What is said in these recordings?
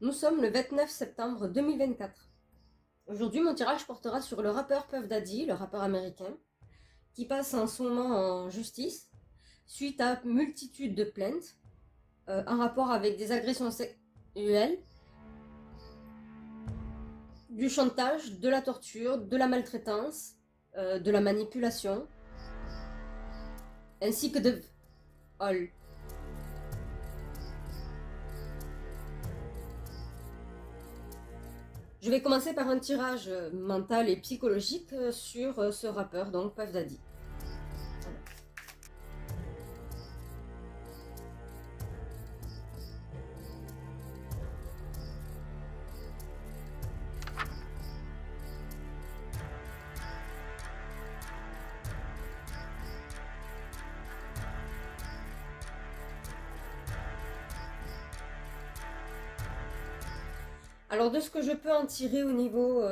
Nous sommes le 29 septembre 2024. Aujourd'hui, mon tirage portera sur le rappeur Puff Daddy, le rappeur américain, qui passe en ce moment en justice suite à multitude de plaintes en rapport avec des agressions sexuelles, du chantage, de la torture, de la maltraitance, de la manipulation, ainsi que de viol. Je vais commencer par un tirage mental et psychologique sur ce rappeur, donc Puff Daddy. Alors de ce que je peux en tirer au niveau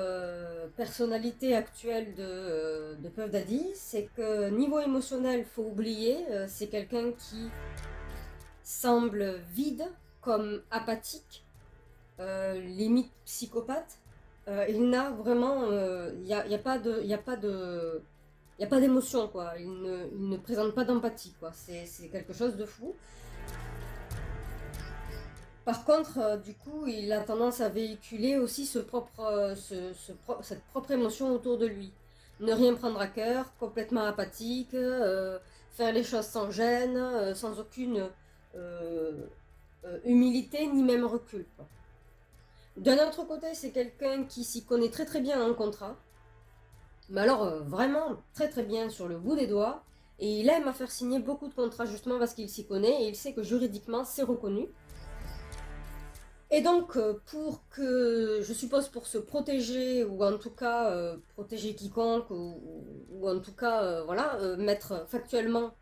personnalité actuelle de Puff Daddy, c'est que niveau émotionnel, faut oublier, c'est quelqu'un qui semble vide, comme apathique, limite psychopathe. Il n'a vraiment, y a pas de, y a pas d'émotion quoi. Il ne présente pas d'empathie quoi. C'est quelque chose de fou. Par contre, du coup, il a tendance à véhiculer aussi cette propre émotion autour de lui. Ne rien prendre à cœur, complètement apathique, faire les choses sans gêne, sans aucune euh, humilité ni même recul, quoi. D'un autre côté, c'est quelqu'un qui s'y connaît très très bien en contrat, mais alors vraiment très très bien sur le bout des doigts, et il aime à faire signer beaucoup de contrats justement parce qu'il s'y connaît et il sait que juridiquement c'est reconnu. Et donc, je suppose pour se protéger, ou en tout cas protéger quiconque, ou en tout cas, voilà, mettre factuellement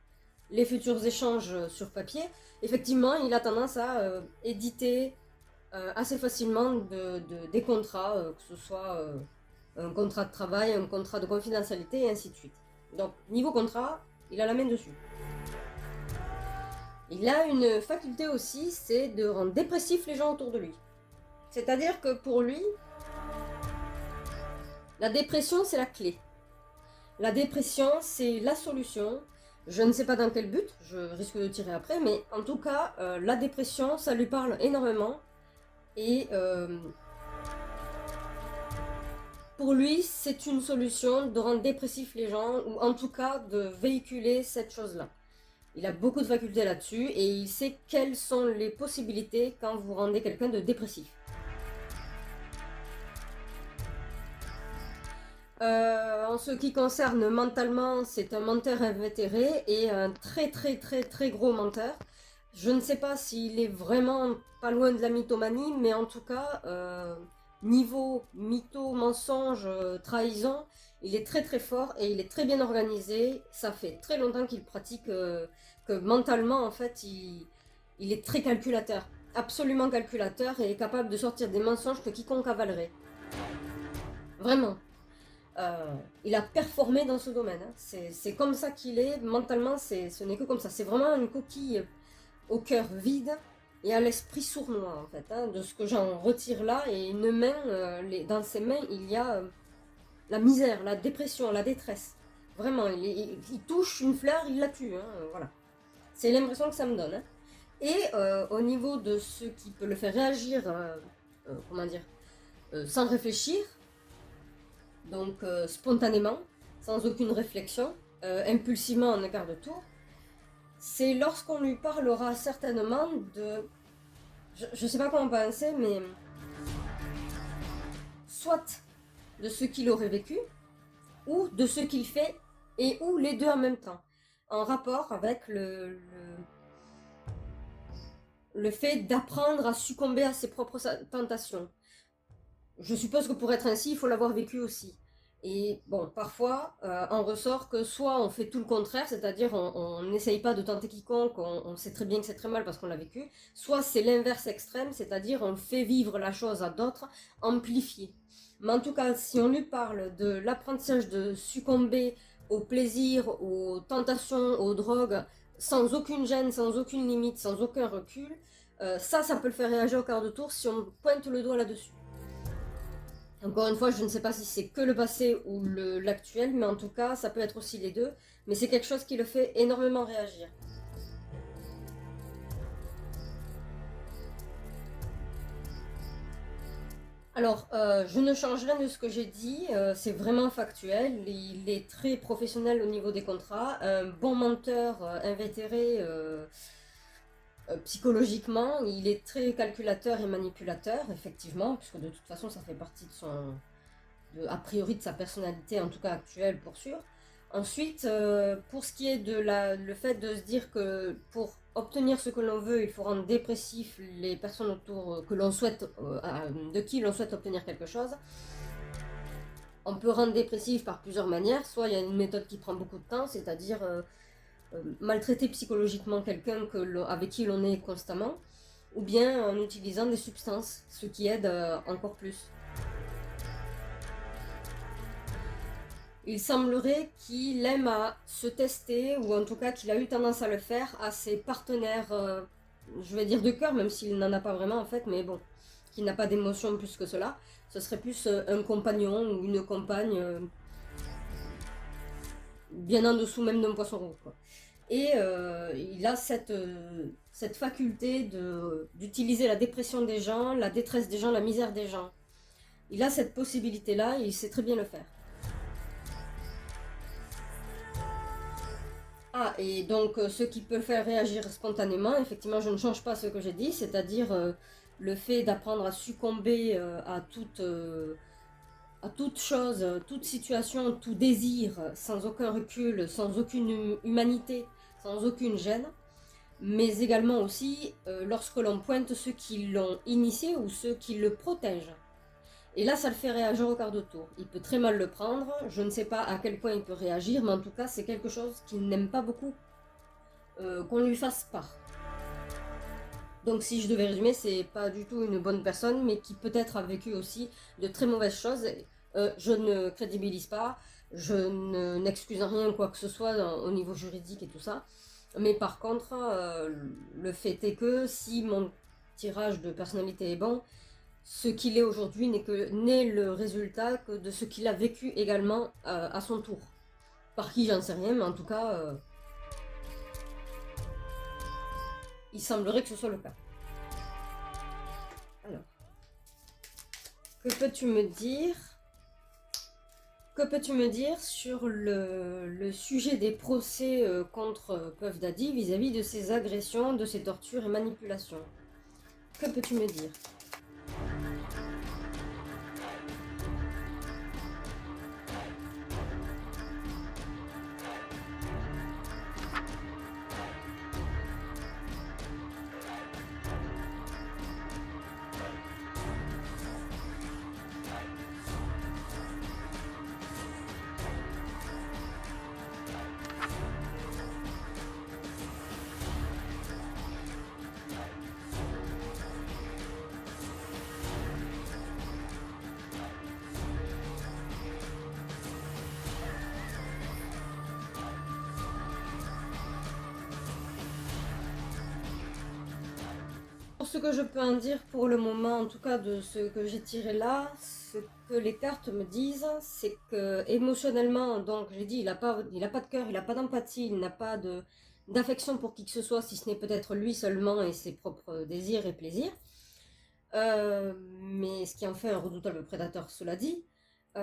les futurs échanges sur papier, effectivement, il a tendance à éditer assez facilement des contrats, que ce soit un contrat de travail, un contrat de confidentialité, et ainsi de suite. Donc, niveau contrat, il a la main dessus. Il a une faculté aussi, c'est de rendre dépressif les gens autour de lui. C'est-à-dire que pour lui, la dépression, c'est la clé. La dépression, c'est la solution. Je ne sais pas dans quel but, je risque de tirer après, mais en tout cas, la dépression, ça lui parle énormément. Et pour lui, c'est une solution de rendre dépressif les gens, ou en tout cas de véhiculer cette chose-là. Il a beaucoup de facultés là-dessus, et il sait quelles sont les possibilités quand vous rendez quelqu'un de dépressif. En ce qui concerne mentalement, c'est un menteur invétéré et un très très très très gros menteur. Je ne sais pas s'il est vraiment pas loin de la mythomanie, mais en tout cas, niveau mytho, mensonge, trahison, il est très très fort et il est très bien organisé. Ça fait très longtemps qu'il pratique, que mentalement, en fait, il est très calculateur. Absolument calculateur et est capable de sortir des mensonges que quiconque avalerait. Vraiment. Il a performé dans ce domaine, hein. C'est comme ça qu'il est, mentalement, ce n'est que comme ça. C'est vraiment une coquille au cœur vide et à l'esprit sournois, en fait, hein, de ce que j'en retire là. Et une main, dans ses mains, il y a la misère, la dépression, la détresse. Vraiment, il touche une fleur, il la tue, hein, voilà. C'est l'impression que ça me donne, hein. Et au niveau de ce qui peut le faire réagir, comment dire, sans réfléchir, donc spontanément, sans aucune réflexion, impulsivement en un quart de tour, c'est lorsqu'on lui parlera certainement de... Je sais pas comment penser, mais... Soit de ce qu'il aurait vécu, ou de ce qu'il fait, et ou les deux en même temps. En rapport avec le fait d'apprendre à succomber à ses propres tentations. Je suppose que pour être ainsi, il faut l'avoir vécu aussi. Et bon, parfois, on ressort que soit on fait tout le contraire, c'est-à-dire on n'essaye pas de tenter quiconque, on sait très bien que c'est très mal parce qu'on l'a vécu, soit c'est l'inverse extrême, c'est-à-dire on fait vivre la chose à d'autres, amplifié. Mais en tout cas, si on lui parle de l'apprentissage de succomber au plaisir, aux tentations, aux drogues, sans aucune gêne, sans aucune limite, sans aucun recul, Ça peut le faire réagir au quart de tour si on pointe le doigt là-dessus. Encore une fois, je ne sais pas si c'est que le passé ou l'actuel, mais en tout cas, ça peut être aussi les deux. Mais c'est quelque chose qui le fait énormément réagir. Alors, je ne change rien de ce que j'ai dit, c'est vraiment factuel, il est très professionnel au niveau des contrats, un bon menteur invétéré psychologiquement, il est très calculateur et manipulateur, effectivement, puisque de toute façon ça fait partie a priori de sa personnalité, en tout cas actuelle pour sûr. Ensuite, pour ce qui est de le fait de se dire que pour obtenir ce que l'on veut, il faut rendre dépressif les personnes autour que l'on souhaite, de qui l'on souhaite obtenir quelque chose. On peut rendre dépressif par plusieurs manières. Soit il y a une méthode qui prend beaucoup de temps, c'est-à-dire maltraiter psychologiquement quelqu'un avec qui l'on est constamment, ou bien en utilisant des substances, ce qui aide encore plus. Il semblerait qu'il aime à se tester, ou en tout cas qu'il a eu tendance à le faire à ses partenaires, je vais dire de cœur, même s'il n'en a pas vraiment en fait, mais bon, qu'il n'a pas d'émotion plus que cela. Ce serait plus un compagnon ou une compagne bien en dessous même d'un poisson rouge, quoi. Et il a cette faculté d'utiliser la dépression des gens, la détresse des gens, la misère des gens. Il a cette possibilité-là et il sait très bien le faire. Ah, et donc ce qui peut faire réagir spontanément, effectivement, je ne change pas ce que j'ai dit, c'est-à-dire le fait d'apprendre à succomber à toute chose, toute situation, tout désir, sans aucun recul, sans aucune humanité, sans aucune gêne, mais également aussi lorsque l'on pointe ceux qui l'ont initié ou ceux qui le protègent. Et là, ça le fait réagir au quart de tour. Il peut très mal le prendre, je ne sais pas à quel point il peut réagir, mais en tout cas, c'est quelque chose qu'il n'aime pas beaucoup qu'on lui fasse part. Donc si je devais résumer, c'est pas du tout une bonne personne, mais qui peut-être a vécu aussi de très mauvaises choses. Je ne crédibilise pas, je n'excuse rien quoi que ce soit au niveau juridique et tout ça. Mais par contre, le fait est que si mon tirage de personnalité est bon, ce qu'il est aujourd'hui n'est le résultat que de ce qu'il a vécu également à son tour. Par qui, j'en sais rien, mais en tout cas, il semblerait que ce soit le cas. Alors, que peux-tu me dire Que peux-tu me dire sur le sujet des procès contre Puff Daddy vis-à-vis de ses agressions, de ses tortures et manipulations? Que peux-tu me dire? Pour ce que je peux en dire pour le moment, en tout cas de ce que j'ai tiré là, ce que les cartes me disent, c'est que émotionnellement, donc j'ai dit, il a pas de cœur, il n'a pas d'empathie, il n'a pas d'affection pour qui que ce soit, si ce n'est peut-être lui seulement et ses propres désirs et plaisirs. Mais ce qui en fait un redoutable prédateur, cela dit.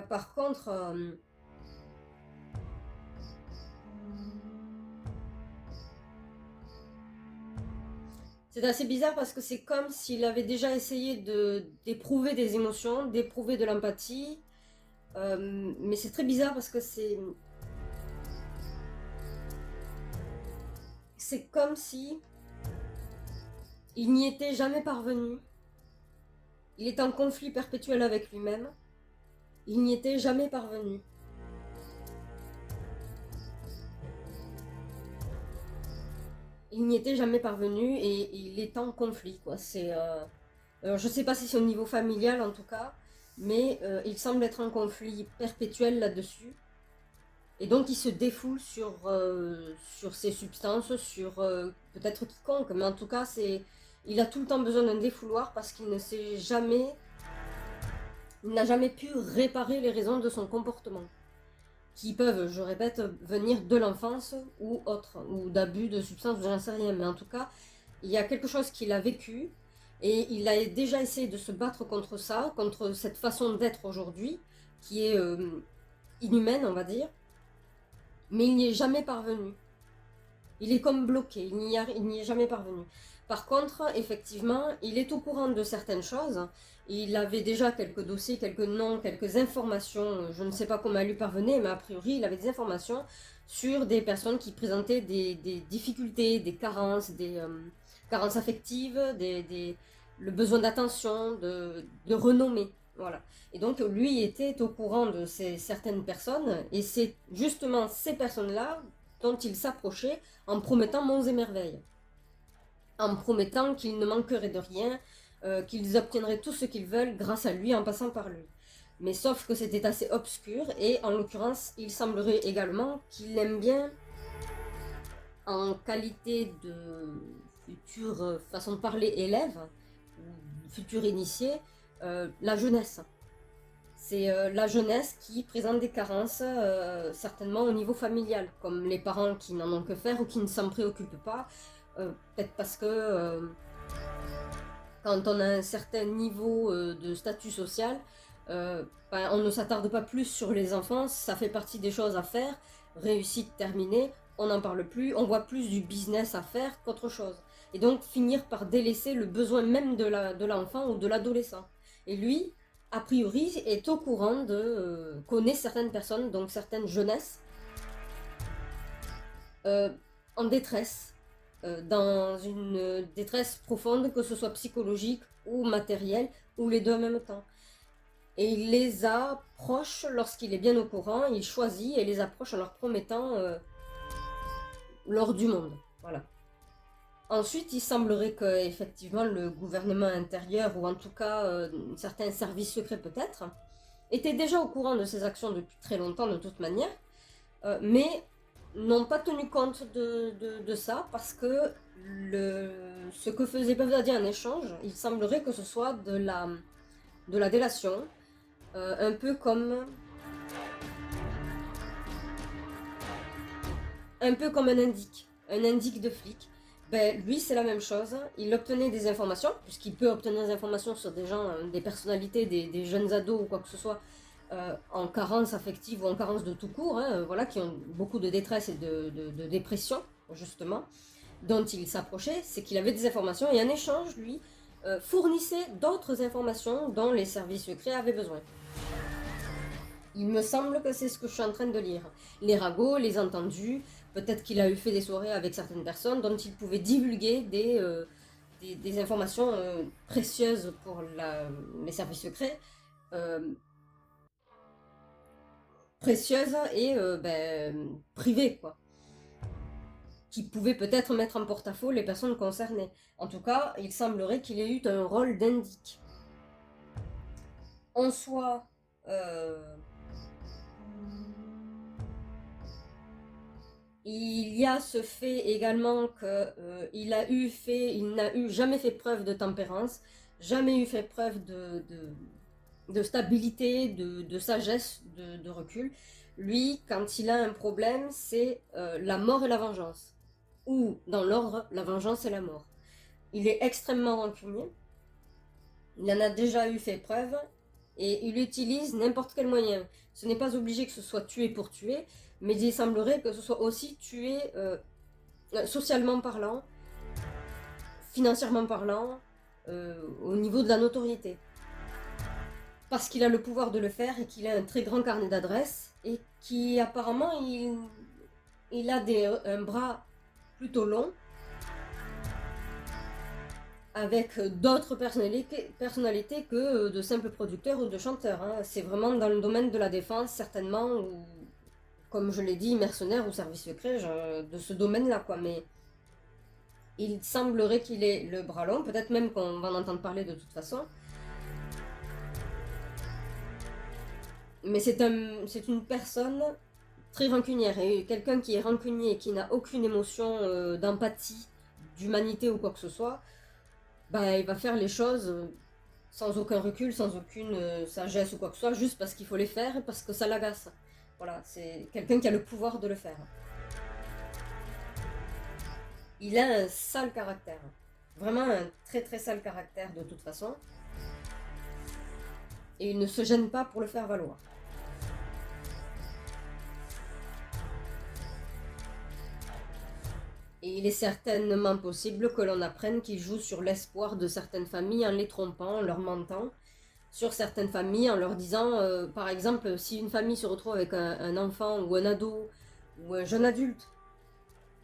Par contre, c'est assez bizarre parce que c'est comme s'il avait déjà essayé d'éprouver des émotions, d'éprouver de l'empathie. Mais c'est très bizarre parce que c'est comme si il n'y était jamais parvenu. Il est en conflit perpétuel avec lui-même. Il n'y était jamais parvenu. Il n'y était jamais parvenu et il est en conflit, quoi. Alors, je sais pas si c'est au niveau familial en tout cas, mais il semble être en conflit perpétuel là-dessus. Et donc il se défoule sur ces substances, sur peut-être quiconque, mais en tout cas Il a tout le temps besoin d'un défouloir parce qu'il ne sait jamais, il n'a jamais pu réparer les raisons de son comportement, qui peuvent, je répète, venir de l'enfance ou autre, ou d'abus de substances, j'en sais rien, mais en tout cas, il y a quelque chose qu'il a vécu, et il a déjà essayé de se battre contre ça, contre cette façon d'être aujourd'hui, qui est inhumaine, on va dire, mais il n'y est jamais parvenu. Il est comme bloqué, il n'y est jamais parvenu. Par contre, effectivement, il est au courant de certaines choses. Il avait déjà quelques dossiers, quelques noms, quelques informations. Je ne sais pas comment elle lui parvenait, mais a priori, il avait des informations sur des personnes qui présentaient des difficultés, des carences affectives, le besoin d'attention, de renommée. Voilà. Et donc, lui était au courant de certaines personnes, et c'est justement ces personnes-là dont il s'approchait en promettant monts et merveilles, en promettant qu'ils ne manqueraient de rien, qu'ils obtiendraient tout ce qu'ils veulent grâce à lui en passant par lui. Mais sauf que c'était assez obscur, et en l'occurrence, il semblerait également qu'il aime bien, en qualité de future façon de parler élève, ou futur initié, la jeunesse. C'est la jeunesse qui présente des carences, certainement au niveau familial, comme les parents qui n'en ont que faire ou qui ne s'en préoccupent pas. Peut-être parce que quand on a un certain niveau de statut social, on ne s'attarde pas plus sur les enfants, ça fait partie des choses à faire, réussite terminée, on n'en parle plus, on voit plus du business à faire qu'autre chose. Et donc finir par délaisser le besoin même de l'enfant ou de l'adolescent. Et lui, a priori, est au courant connaît certaines personnes, donc certaines jeunesses, euh, en détresse, dans une détresse profonde, que ce soit psychologique ou matérielle, ou les deux en même temps. Et il les approche lorsqu'il est bien au courant, il choisit et les approche en leur promettant l'or du monde. Voilà. Ensuite, il semblerait que effectivement le gouvernement intérieur, ou en tout cas certains services secrets peut-être, étaient déjà au courant de ses actions depuis très longtemps de toute manière, mais n'ont pas tenu compte de ça parce que ce que faisait Baghdadi en échange, il semblerait que ce soit de la délation, un peu comme un indique de flic. Ben, lui, c'est la même chose. Il obtenait des informations, puisqu'il peut obtenir des informations sur des gens, des personnalités, des jeunes ados ou quoi que ce soit, en carence affective ou en carence de tout court, hein, voilà, qui ont beaucoup de détresse et de dépression, justement, dont il s'approchait. C'est qu'il avait des informations et en échange, lui, fournissait d'autres informations dont les services secrets avaient besoin. Il me semble que c'est ce que je suis en train de lire. Les ragots, les entendus, peut-être qu'il a eu fait des soirées avec certaines personnes dont il pouvait divulguer des informations précieuses pour les services secrets, euh, précieuses et privées, quoi, qui pouvaient peut-être mettre en porte-à-faux les personnes concernées. En tout cas, il semblerait qu'il ait eu un rôle d'indique. En soi, il y a ce fait également qu'il n'a jamais fait preuve de tempérance, jamais eu fait preuve de stabilité, de sagesse, de recul. Lui, quand il a un problème, c'est la mort et la vengeance. Ou, dans l'ordre, la vengeance et la mort. Il est extrêmement rancunier, il en a déjà eu fait preuve, et il utilise n'importe quel moyen. Ce n'est pas obligé que ce soit tuer pour tuer, mais il semblerait que ce soit aussi tuer socialement parlant, financièrement parlant, au niveau de la notoriété. Parce qu'il a le pouvoir de le faire et qu'il a un très grand carnet d'adresses et qui apparemment il a un bras plutôt long avec d'autres personnalités que de simples producteurs ou de chanteurs, hein. C'est vraiment dans le domaine de la défense certainement, ou comme je l'ai dit, mercenaires ou services secrets, de ce domaine-là, quoi. Mais il semblerait qu'il ait le bras long, peut-être même qu'on va en entendre parler de toute façon. Mais c'est une personne très rancunière, et quelqu'un qui est rancunier et qui n'a aucune émotion d'empathie, d'humanité ou quoi que ce soit, bah, il va faire les choses sans aucun recul, sans aucune sagesse ou quoi que ce soit, juste parce qu'il faut les faire et parce que ça l'agace. Voilà, c'est quelqu'un qui a le pouvoir de le faire. Il a un sale caractère. Vraiment un très très sale caractère de toute façon. Et il ne se gêne pas pour le faire valoir. Et il est certainement possible que l'on apprenne qu'il joue sur l'espoir de certaines familles en les trompant, en leur mentant, sur certaines familles en leur disant, par exemple, si une famille se retrouve avec un enfant ou un ado ou un jeune adulte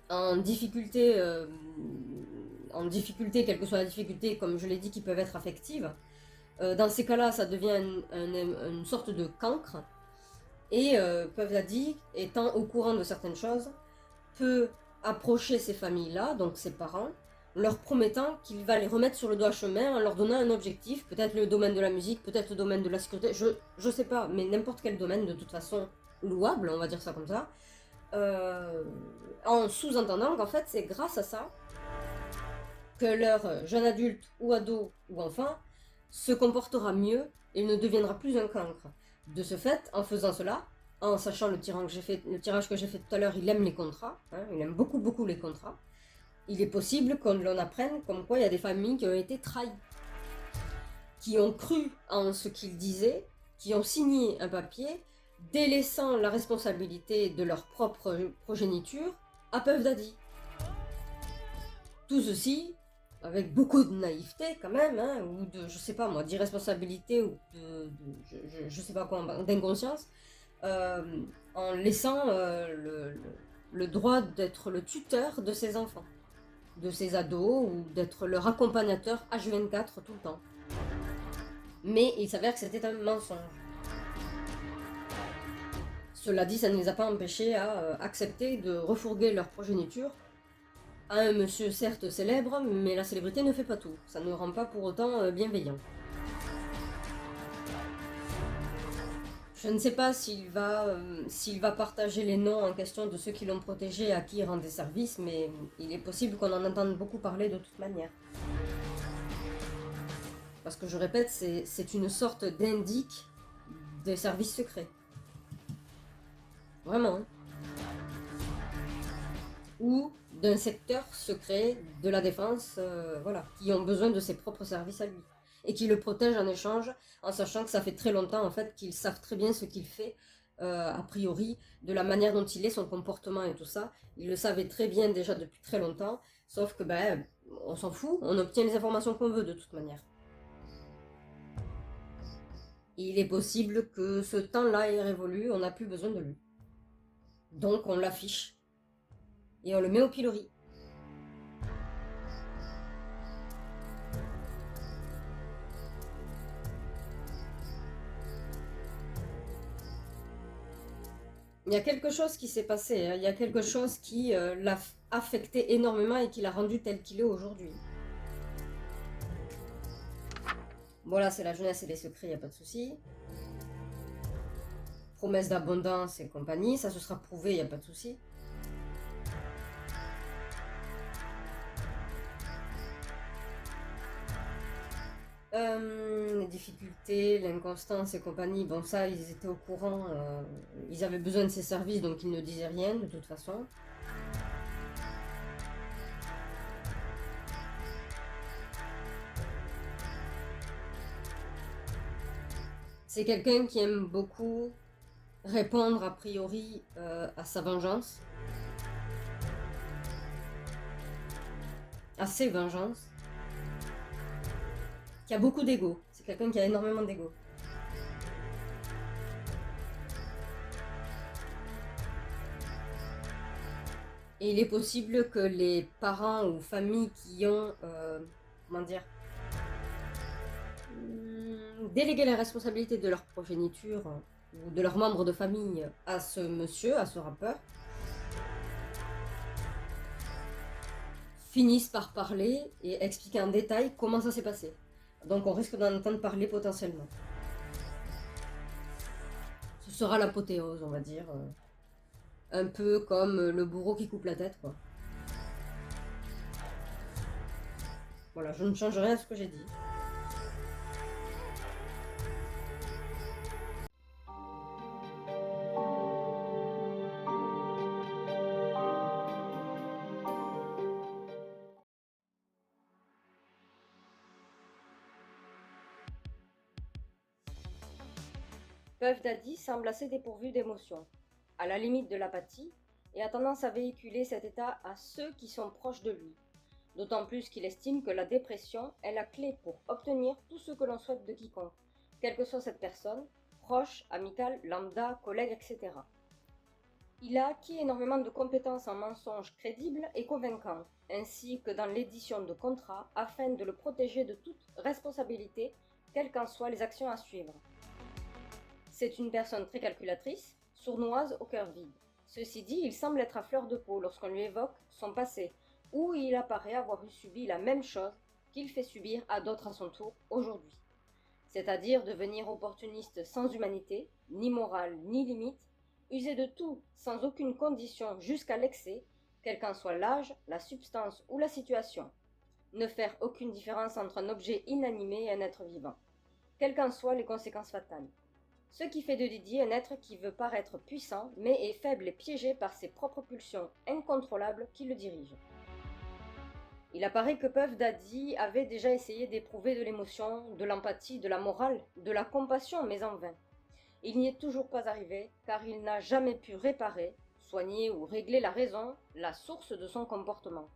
en difficulté, quelle que soit la difficulté, comme je l'ai dit, qui peuvent être affectives, dans ces cas-là, ça devient une sorte de cancre. Et Pavladi, étant au courant de certaines choses, peut approcher ces familles-là, donc ses parents, leur promettant qu'il va les remettre sur le droit chemin en leur donnant un objectif, peut-être le domaine de la musique, peut-être le domaine de la sécurité, je sais pas, mais n'importe quel domaine de toute façon louable, on va dire ça comme ça, en sous-entendant qu'en fait c'est grâce à ça que leur jeune adulte ou ado ou enfant se comportera mieux et ne deviendra plus un cancre. De ce fait, en faisant cela, en sachant le tirage que j'ai fait tout à l'heure, il aime les contrats, hein, il aime beaucoup beaucoup les contrats, il est possible qu'on l'on apprenne comme quoi il y a des familles qui ont été trahies, qui ont cru en ce qu'ils disaient, qui ont signé un papier délaissant la responsabilité de leur propre progéniture à Puff Daddy. Tout ceci avec beaucoup de naïveté quand même, hein, ou de, je sais pas moi, d'irresponsabilité ou je sais pas quoi, d'inconscience, euh, en laissant le droit d'être le tuteur de ses enfants, de ses ados, ou d'être leur accompagnateur H24 tout le temps. Mais il s'avère que c'était un mensonge. Cela dit, ça ne les a pas empêchés à accepter de refourguer leur progéniture à un monsieur certes célèbre, mais la célébrité ne fait pas tout. Ça ne rend pas pour autant bienveillant. Je ne sais pas s'il va partager les noms en question de ceux qui l'ont protégé et à qui il rend des services, mais il est possible qu'on en entende beaucoup parler de toute manière. Parce que je répète, c'est une sorte d'indique des services secrets. Vraiment. Hein. Ou d'un secteur secret de la défense, voilà, qui ont besoin de ses propres services à lui. Et qui le protègent en échange, en sachant que ça fait très longtemps, en fait, qu'ils savent très bien ce qu'il fait, a priori, de la manière dont il est, son comportement et tout ça. Ils le savaient très bien déjà depuis très longtemps, sauf que, ben, on s'en fout, on obtient les informations qu'on veut de toute manière. Et il est possible que ce temps-là ait révolu, on n'a plus besoin de lui. Donc on l'affiche. Et on le met au pilori. Il y a quelque chose qui s'est passé, hein. Il y a quelque chose qui l'a affecté énormément et qui l'a rendu tel qu'il est aujourd'hui. Voilà, c'est la jeunesse et les secrets, il n'y a pas de souci. Promesse d'abondance et compagnie, ça se sera prouvé, il n'y a pas de souci. Les difficultés, l'inconstance et compagnie, bon ça ils étaient au courant, ils avaient besoin de ces services donc ils ne disaient rien de toute façon. C'est quelqu'un qui aime beaucoup répondre a priori à sa vengeance, à ses vengeances, qui a beaucoup d'ego, c'est quelqu'un qui a énormément d'ego. Et il est possible que les parents ou familles qui ont, comment dire, délégué la responsabilité de leur progéniture ou de leurs membres de famille à ce monsieur, à ce rappeur, finissent par parler et expliquer en détail comment ça s'est passé. Donc on risque d'en entendre parler potentiellement. Ce sera l'apothéose, on va dire. Un peu comme le bourreau qui coupe la tête, quoi. Voilà, je ne change rien à ce que j'ai dit. Puff Daddy semble assez dépourvu d'émotions, à la limite de l'apathie, et a tendance à véhiculer cet état à ceux qui sont proches de lui, d'autant plus qu'il estime que la dépression est la clé pour obtenir tout ce que l'on souhaite de quiconque, quelle que soit cette personne, proche, amicale, lambda, collègue, etc. Il a acquis énormément de compétences en mensonges crédibles et convaincants, ainsi que dans l'édition de contrats afin de le protéger de toute responsabilité, quelles qu'en soient les actions à suivre. C'est une personne très calculatrice, sournoise au cœur vide. Ceci dit, il semble être à fleur de peau lorsqu'on lui évoque son passé, où il apparaît avoir eu subi la même chose qu'il fait subir à d'autres à son tour aujourd'hui. C'est-à-dire devenir opportuniste sans humanité, ni morale, ni limite, user de tout sans aucune condition jusqu'à l'excès, quel qu'en soit l'âge, la substance ou la situation. Ne faire aucune différence entre un objet inanimé et un être vivant, quelles qu'en soient les conséquences fatales. Ce qui fait de Didi un être qui veut paraître puissant, mais est faible et piégé par ses propres pulsions incontrôlables qui le dirigent. Il apparaît que Puff Daddy avait déjà essayé d'éprouver de l'émotion, de l'empathie, de la morale, de la compassion, mais en vain. Il n'y est toujours pas arrivé, car il n'a jamais pu réparer, soigner ou régler la raison, la source de son comportement.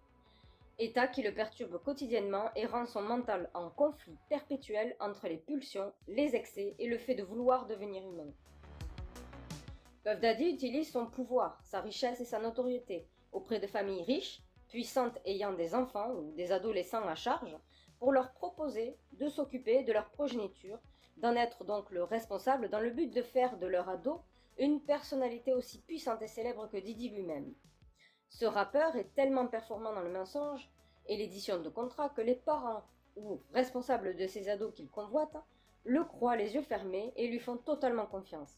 État qui le perturbe quotidiennement et rend son mental en conflit perpétuel entre les pulsions, les excès et le fait de vouloir devenir humain. Puff Daddy utilise son pouvoir, sa richesse et sa notoriété auprès de familles riches, puissantes ayant des enfants ou des adolescents à charge, pour leur proposer de s'occuper de leur progéniture, d'en être donc le responsable dans le but de faire de leur ado une personnalité aussi puissante et célèbre que Didi lui-même. Ce rappeur est tellement performant dans le mensonge et l'édition de contrats que les parents ou responsables de ces ados qu'il convoite le croient les yeux fermés et lui font totalement confiance.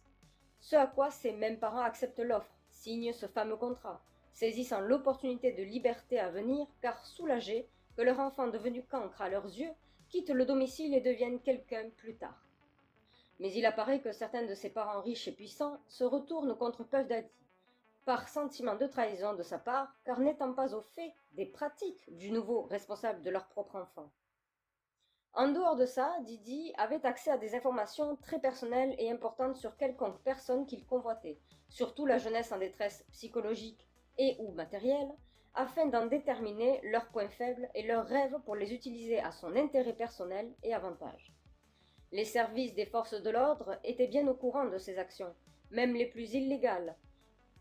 Ce à quoi ces mêmes parents acceptent l'offre, signent ce fameux contrat, saisissant l'opportunité de liberté à venir car soulagés que leur enfant devenu cancre à leurs yeux quitte le domicile et devienne quelqu'un plus tard. Mais il apparaît que certains de ces parents riches et puissants se retournent contre Puff Daddy, par sentiment de trahison de sa part, car n'étant pas au fait des pratiques du nouveau responsable de leur propre enfant. En dehors de ça, Didi avait accès à des informations très personnelles et importantes sur quelconque personne qu'il convoitait, surtout la jeunesse en détresse psychologique et ou matérielle, afin d'en déterminer leurs points faibles et leurs rêves pour les utiliser à son intérêt personnel et avantage. Les services des forces de l'ordre étaient bien au courant de ces actions, même les plus illégales,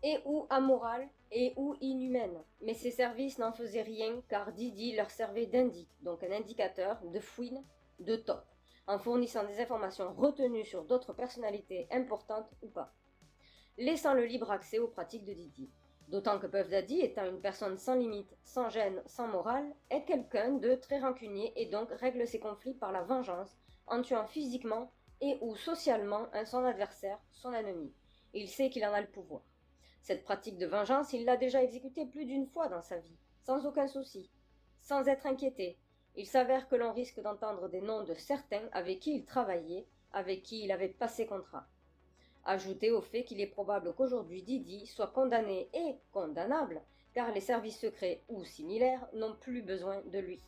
et ou amorales et ou inhumaines. Mais ces services n'en faisaient rien car Didi leur servait d'indic, donc un indicateur, de fouine, de top, en fournissant des informations retenues sur d'autres personnalités importantes ou pas, laissant le libre accès aux pratiques de Didi. D'autant que Puff Daddy, étant une personne sans limite, sans gêne, sans morale, est quelqu'un de très rancunier et donc règle ses conflits par la vengeance, en tuant physiquement et ou socialement son adversaire, son ennemi. Il sait qu'il en a le pouvoir. Cette pratique de vengeance, il l'a déjà exécutée plus d'une fois dans sa vie, sans aucun souci, sans être inquiété. Il s'avère que l'on risque d'entendre des noms de certains avec qui il travaillait, avec qui il avait passé contrat. Ajoutez au fait qu'il est probable qu'aujourd'hui Didi soit condamné et condamnable, car les services secrets ou similaires n'ont plus besoin de lui.